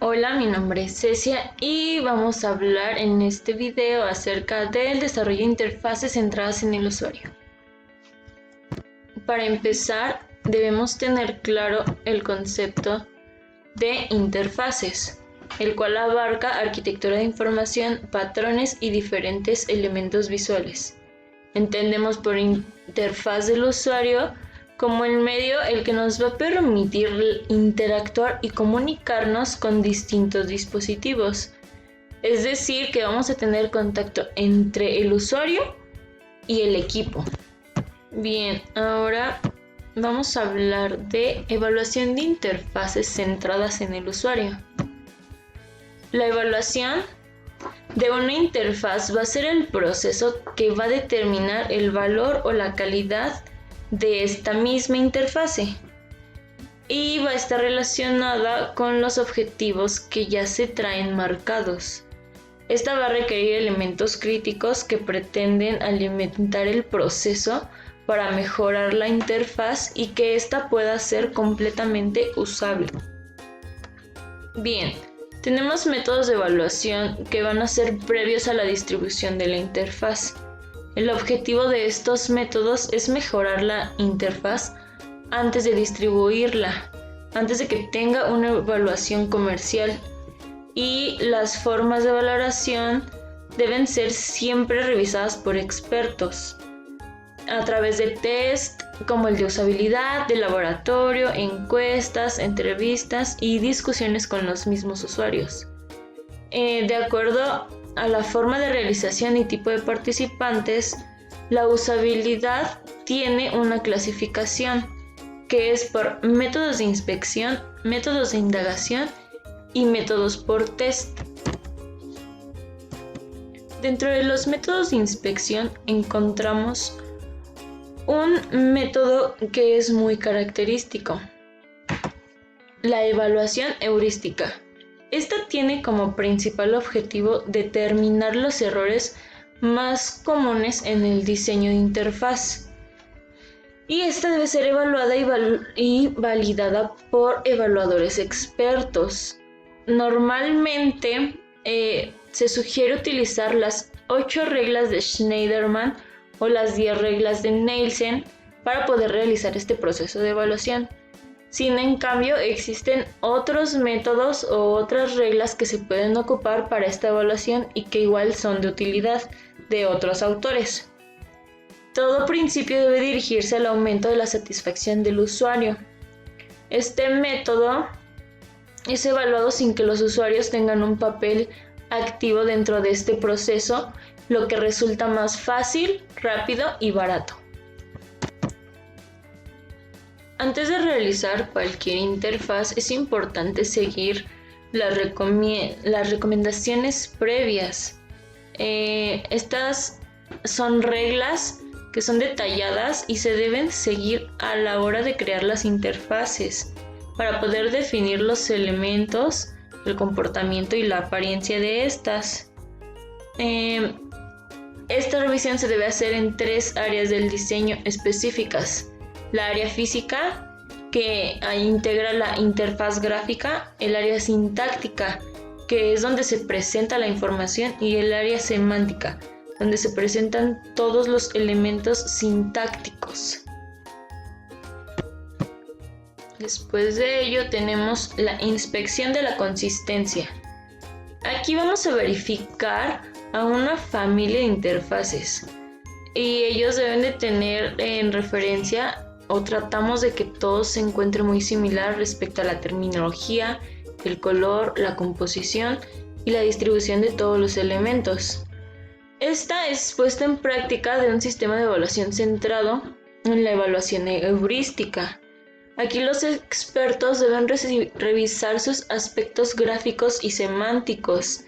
Hola, mi nombre es Cecia y vamos a hablar en este video acerca del desarrollo de interfaces centradas en el usuario. Para empezar, debemos tener claro el concepto de interfaces, el cual abarca arquitectura de información, patrones y diferentes elementos visuales. Entendemos por interfaz del usuario como el medio el que nos va a permitir interactuar y comunicarnos con distintos dispositivos. Es decir, que vamos a tener contacto entre el usuario y el equipo. Bien, ahora vamos a hablar de evaluación de interfaces centradas en el usuario. La evaluación de una interfaz va a ser el proceso que va a determinar el valor o la calidad de esta misma interfase y va a estar relacionada con los objetivos que ya se traen marcados. Esta va a requerir elementos críticos que pretenden alimentar el proceso para mejorar la interfaz y que ésta pueda ser completamente usable. Bien, tenemos métodos de evaluación que van a ser previos a la distribución de la interfaz. El objetivo de estos métodos es mejorar la interfaz antes de distribuirla, antes de que tenga una evaluación comercial. Y las formas de valoración deben ser siempre revisadas por expertos a través de test como el de usabilidad, de laboratorio, encuestas, entrevistas y discusiones con los mismos usuarios. De acuerdo a la forma de realización y tipo de participantes, la usabilidad tiene una clasificación que es por métodos de inspección, métodos de indagación y métodos por test. Dentro de los métodos de inspección encontramos un método que es muy característico: la evaluación heurística. Esta tiene como principal objetivo determinar los errores más comunes en el diseño de interfaz. Y esta debe ser evaluada y validada por evaluadores expertos. Normalmente se sugiere utilizar las 8 reglas de Schneiderman o las 10 reglas de Nielsen para poder realizar este proceso de evaluación. En cambio, existen otros métodos o otras reglas que se pueden ocupar para esta evaluación y que igual son de utilidad de otros autores. Todo principio debe dirigirse al aumento de la satisfacción del usuario. Este método es evaluado sin que los usuarios tengan un papel activo dentro de este proceso, lo que resulta más fácil, rápido y barato. Antes de realizar cualquier interfaz es importante seguir las recomendaciones previas. Estas son reglas que son detalladas y se deben seguir a la hora de crear las interfaces para poder definir los elementos, el comportamiento y la apariencia de estas. Esta revisión se debe hacer en 3 áreas del diseño específicas: la área física, que integra la interfaz gráfica; el área sintáctica, que es donde se presenta la información; y el área semántica, donde se presentan todos los elementos sintácticos. Después de ello tenemos la inspección de la consistencia. Aquí vamos a verificar a una familia de interfaces y ellos deben de tener en referencia, o tratamos de que todo se encuentre muy similar respecto a la terminología, el color, la composición y la distribución de todos los elementos. Esta es puesta en práctica de un sistema de evaluación centrado en la evaluación heurística. Aquí los expertos deben revisar sus aspectos gráficos y semánticos.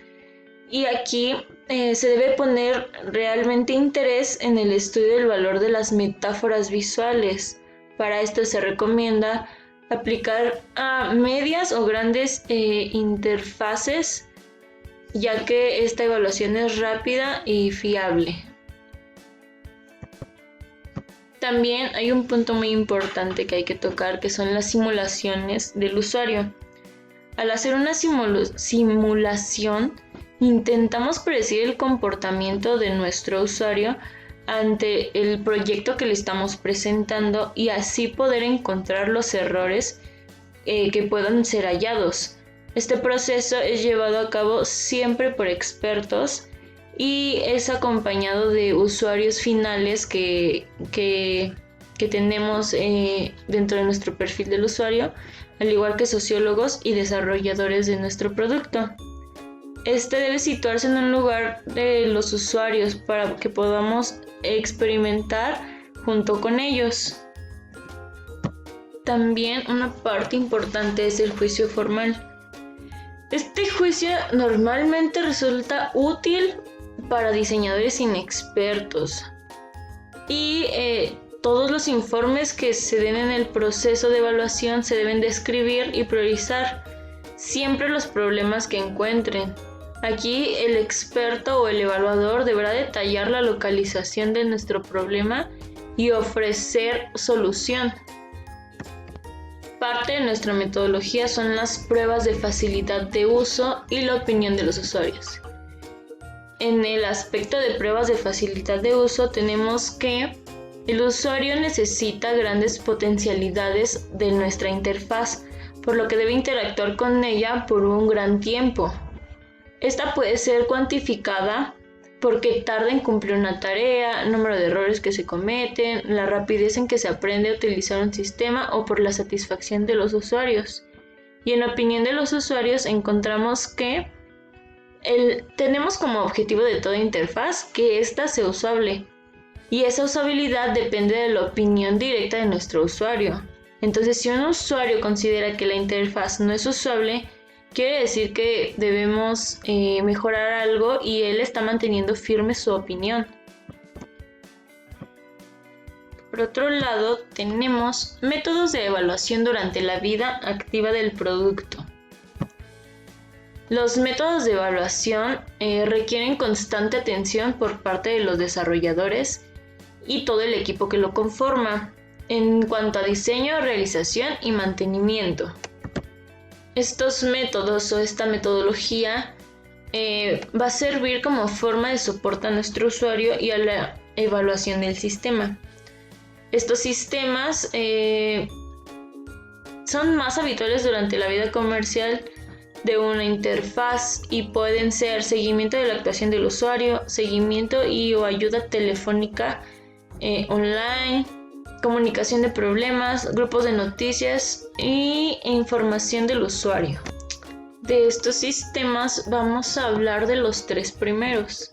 Y aquí se debe poner realmente interés en el estudio del valor de las metáforas visuales. Para esto se recomienda aplicar a medias o grandes interfaces, ya que esta evaluación es rápida y fiable. También hay un punto muy importante que hay que tocar, que son las simulaciones del usuario. Al hacer una simulación, intentamos predecir el comportamiento de nuestro usuario ante el proyecto que le estamos presentando y así poder encontrar los errores que puedan ser hallados. Este proceso es llevado a cabo siempre por expertos y es acompañado de usuarios finales que tenemos dentro de nuestro perfil del usuario, al igual que sociólogos y desarrolladores de nuestro producto. Este debe situarse en un lugar de los usuarios para que podamos experimentar junto con ellos. También una parte importante es el juicio formal. Este juicio normalmente resulta útil para diseñadores inexpertos y todos los informes que se den en el proceso de evaluación se deben describir y priorizar siempre los problemas que encuentren. Aquí el experto o el evaluador deberá detallar la localización de nuestro problema y ofrecer solución. Parte de nuestra metodología son las pruebas de facilidad de uso y la opinión de los usuarios. En el aspecto de pruebas de facilidad de uso tenemos que el usuario necesita grandes potencialidades de nuestra interfaz, por lo que debe interactuar con ella por un gran tiempo. Esta puede ser cuantificada porque tarda en cumplir una tarea, el número de errores que se cometen, la rapidez en que se aprende a utilizar un sistema o por la satisfacción de los usuarios. Y en la opinión de los usuarios encontramos que tenemos como objetivo de toda interfaz que ésta sea usable. Y esa usabilidad depende de la opinión directa de nuestro usuario. Entonces, si un usuario considera que la interfaz no es usable, quiere decir que debemos mejorar algo y él está manteniendo firme su opinión. Por otro lado, tenemos métodos de evaluación durante la vida activa del producto. Los métodos de evaluación requieren constante atención por parte de los desarrolladores y todo el equipo que lo conforma, en cuanto a diseño, realización y mantenimiento. Estos métodos o esta metodología va a servir como forma de soporte a nuestro usuario y a la evaluación del sistema. Estos sistemas son más habituales durante la vida comercial de una interfaz y pueden ser seguimiento de la actuación del usuario, seguimiento y o ayuda telefónica online, comunicación de problemas, grupos de noticias y información del usuario. De estos sistemas vamos a hablar de los tres primeros.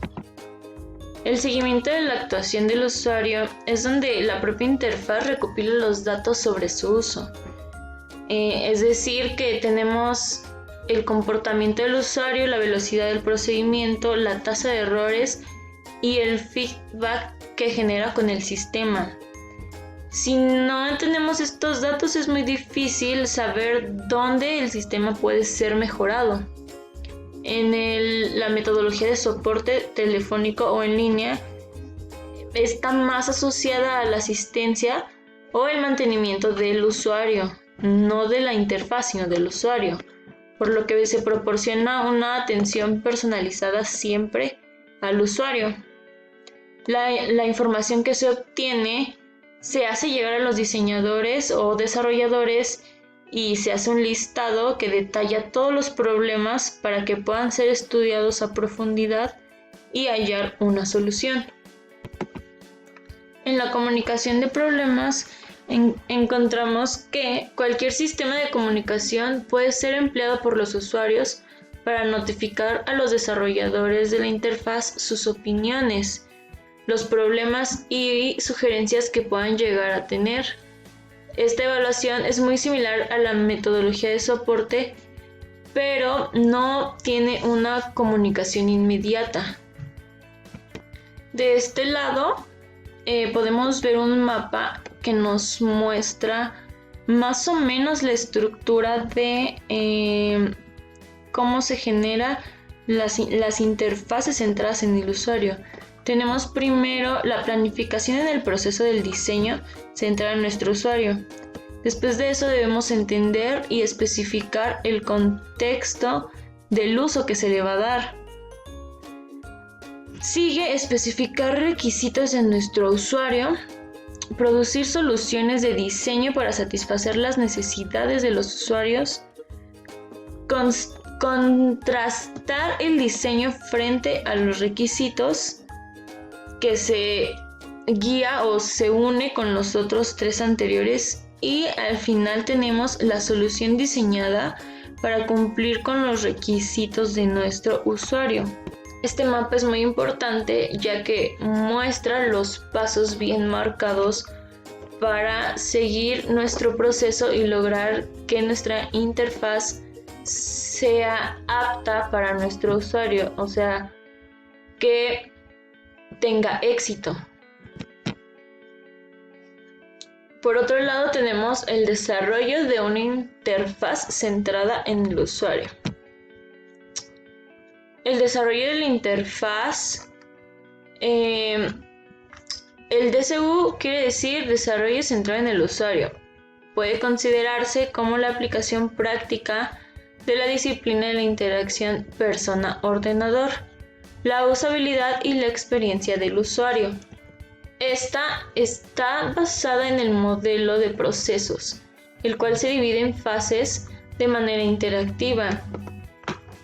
El seguimiento de la actuación del usuario es donde la propia interfaz recopila los datos sobre su uso. Es decir, que tenemos el comportamiento del usuario, la velocidad del procedimiento, la tasa de errores y el feedback que genera con el sistema. Si no tenemos estos datos, es muy difícil saber dónde el sistema puede ser mejorado. En la metodología de soporte telefónico o en línea está más asociada a la asistencia o el mantenimiento del usuario, no de la interfaz, sino del usuario, por lo que se proporciona una atención personalizada siempre al usuario. La información que se obtiene se hace llegar a los diseñadores o desarrolladores y se hace un listado que detalla todos los problemas para que puedan ser estudiados a profundidad y hallar una solución. En la comunicación de problemas encontramos que cualquier sistema de comunicación puede ser empleado por los usuarios para notificar a los desarrolladores de la interfaz sus opiniones, los problemas y sugerencias que puedan llegar a tener. Esta evaluación es muy similar a la metodología de soporte, pero no tiene una comunicación inmediata. De este lado podemos ver un mapa que nos muestra más o menos la estructura de cómo se generan las interfaces centradas en el usuario. Tenemos primero la planificación en el proceso del diseño centrada en nuestro usuario. Después de eso debemos entender y especificar el contexto del uso que se le va a dar. Sigue especificar requisitos de nuestro usuario, producir soluciones de diseño para satisfacer las necesidades de los usuarios, contrastar el diseño frente a los requisitos que se guía o se une con los otros tres anteriores, y al final tenemos la solución diseñada para cumplir con los requisitos de nuestro usuario. Este mapa es muy importante ya que muestra los pasos bien marcados para seguir nuestro proceso y lograr que nuestra interfaz sea apta para nuestro usuario, o sea, que tenga éxito. Por otro lado, tenemos el desarrollo de una interfaz centrada en el usuario. El desarrollo de la interfaz, el DCU quiere decir desarrollo centrado en el usuario. Puede considerarse como la aplicación práctica de la disciplina de la interacción persona-ordenador, la usabilidad y la experiencia del usuario. Esta está basada en el modelo de procesos, el cual se divide en fases de manera interactiva.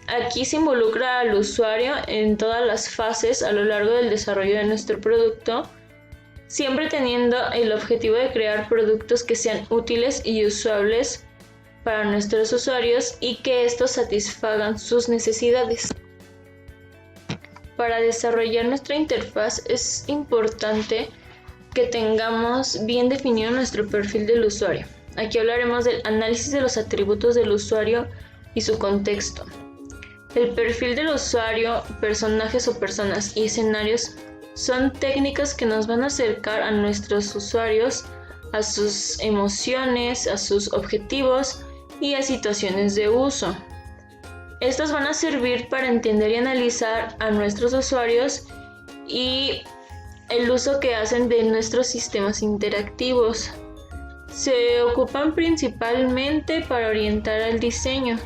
Aquí se involucra al usuario en todas las fases a lo largo del desarrollo de nuestro producto, siempre teniendo el objetivo de crear productos que sean útiles y usables para nuestros usuarios y que estos satisfagan sus necesidades. Para desarrollar nuestra interfaz es importante que tengamos bien definido nuestro perfil del usuario. Aquí hablaremos del análisis de los atributos del usuario y su contexto. El perfil del usuario, personajes o personas y escenarios son técnicas que nos van a acercar a nuestros usuarios, a sus emociones, a sus objetivos y a situaciones de uso. Estas van a servir para entender y analizar a nuestros usuarios y el uso que hacen de nuestros sistemas interactivos. Se ocupan principalmente para orientar al diseño.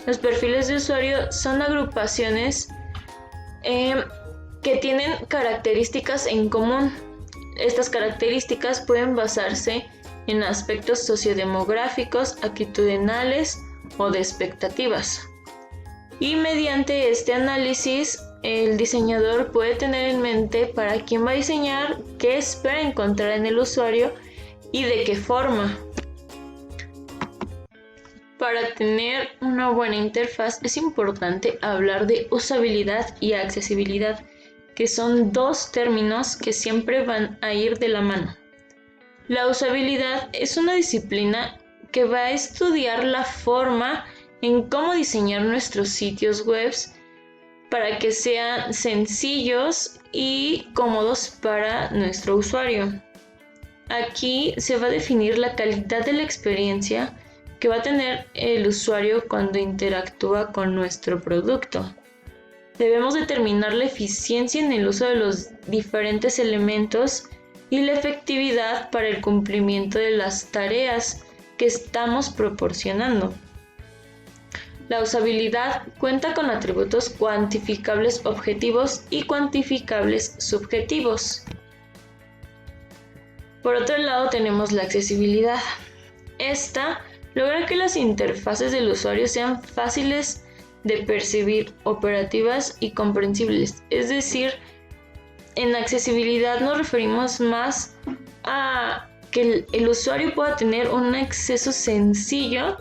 Los perfiles de usuario son agrupaciones que tienen características en común. Estas características pueden basarse en aspectos sociodemográficos, actitudinales o de expectativas. Y mediante este análisis, el diseñador puede tener en mente para quién va a diseñar, qué espera encontrar en el usuario y de qué forma. Para tener una buena interfaz es importante hablar de usabilidad y accesibilidad, que son dos términos que siempre van a ir de la mano. La usabilidad es una disciplina que va a estudiar la forma en cómo diseñar nuestros sitios web para que sean sencillos y cómodos para nuestro usuario. Aquí se va a definir la calidad de la experiencia que va a tener el usuario cuando interactúa con nuestro producto. Debemos determinar la eficiencia en el uso de los diferentes elementos y la efectividad para el cumplimiento de las tareas que estamos proporcionando. La usabilidad cuenta con atributos cuantificables objetivos y cuantificables subjetivos. Por otro lado tenemos la accesibilidad. Esta logra que las interfaces del usuario sean fáciles de percibir, operativas y comprensibles. Es decir, en accesibilidad nos referimos más a que el usuario pueda tener un acceso sencillo,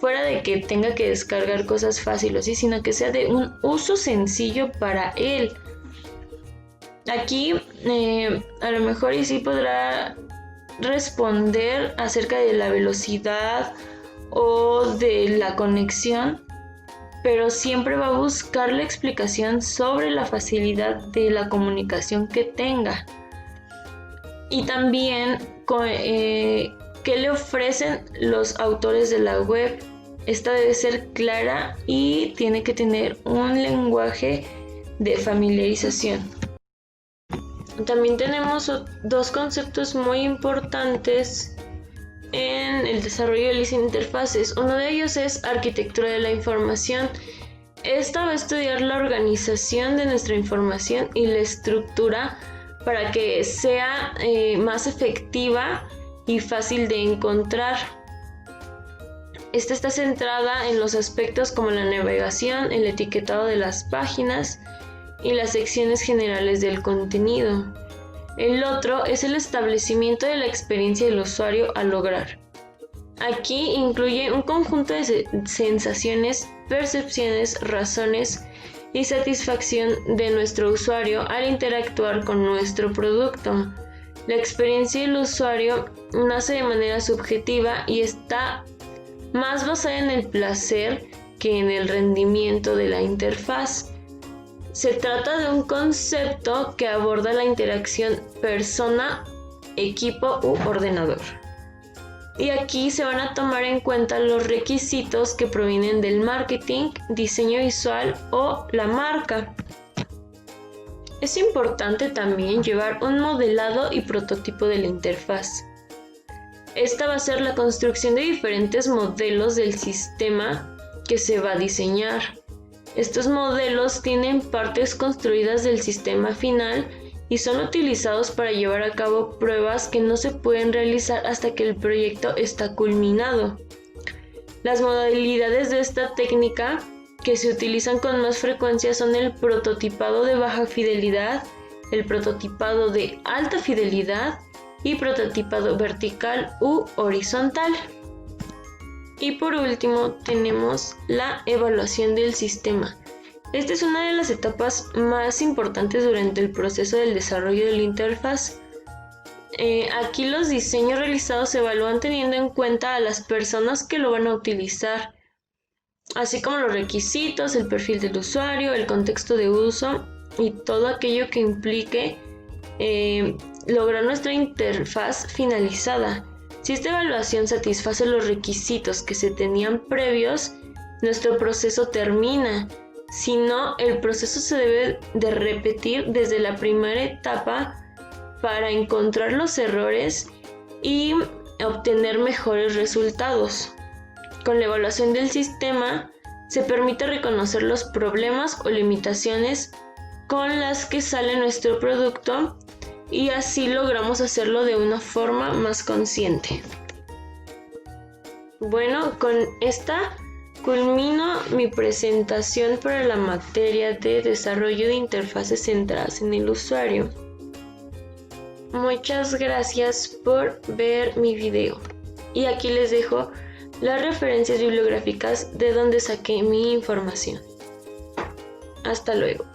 fuera de que tenga que descargar cosas fáciles, sino que sea de un uso sencillo para él. Aquí a lo mejor y sí podrá responder acerca de la velocidad o de la conexión, pero siempre va a buscar la explicación sobre la facilidad de la comunicación que tenga. Y también qué le ofrecen los autores de la web. Esta debe ser clara y tiene que tener un lenguaje de familiarización. También tenemos dos conceptos muy importantes en el desarrollo de las interfaces. Uno de ellos es arquitectura de la información. Esta va a estudiar la organización de nuestra información y la estructura para que sea más efectiva y fácil de encontrar. Esta está centrada en los aspectos como la navegación, el etiquetado de las páginas y las secciones generales del contenido. El otro es el establecimiento de la experiencia del usuario al lograr. Aquí incluye un conjunto de sensaciones, percepciones, razones y satisfacción de nuestro usuario al interactuar con nuestro producto. La experiencia del usuario nace de manera subjetiva y está más basada en el placer que en el rendimiento de la interfaz. Se trata de un concepto que aborda la interacción persona, equipo u ordenador. Y aquí se van a tomar en cuenta los requisitos que provienen del marketing, diseño visual o la marca. Es importante también llevar un modelado y prototipo de la interfaz. Esta va a ser la construcción de diferentes modelos del sistema que se va a diseñar. Estos modelos tienen partes construidas del sistema final y son utilizados para llevar a cabo pruebas que no se pueden realizar hasta que el proyecto está culminado. Las modalidades de esta técnica que se utilizan con más frecuencia son el prototipado de baja fidelidad, el prototipado de alta fidelidad y prototipado vertical u horizontal. Y por último tenemos la evaluación del sistema. Esta es una de las etapas más importantes durante el proceso del desarrollo de la interfaz. Aquí los diseños realizados se evalúan teniendo en cuenta a las personas que lo van a utilizar, así como los requisitos, el perfil del usuario, el contexto de uso y todo aquello que implique lograr nuestra interfaz finalizada. Si esta evaluación satisface los requisitos que se tenían previos, nuestro proceso termina. Si no, el proceso se debe de repetir desde la primera etapa para encontrar los errores y obtener mejores resultados. Con la evaluación del sistema se permite reconocer los problemas o limitaciones con las que sale nuestro producto y así logramos hacerlo de una forma más consciente. Bueno, con esta culmino mi presentación para la materia de desarrollo de interfaces centradas en el usuario. Muchas gracias por ver mi video. Y aquí les dejo las referencias bibliográficas de donde saqué mi información. Hasta luego.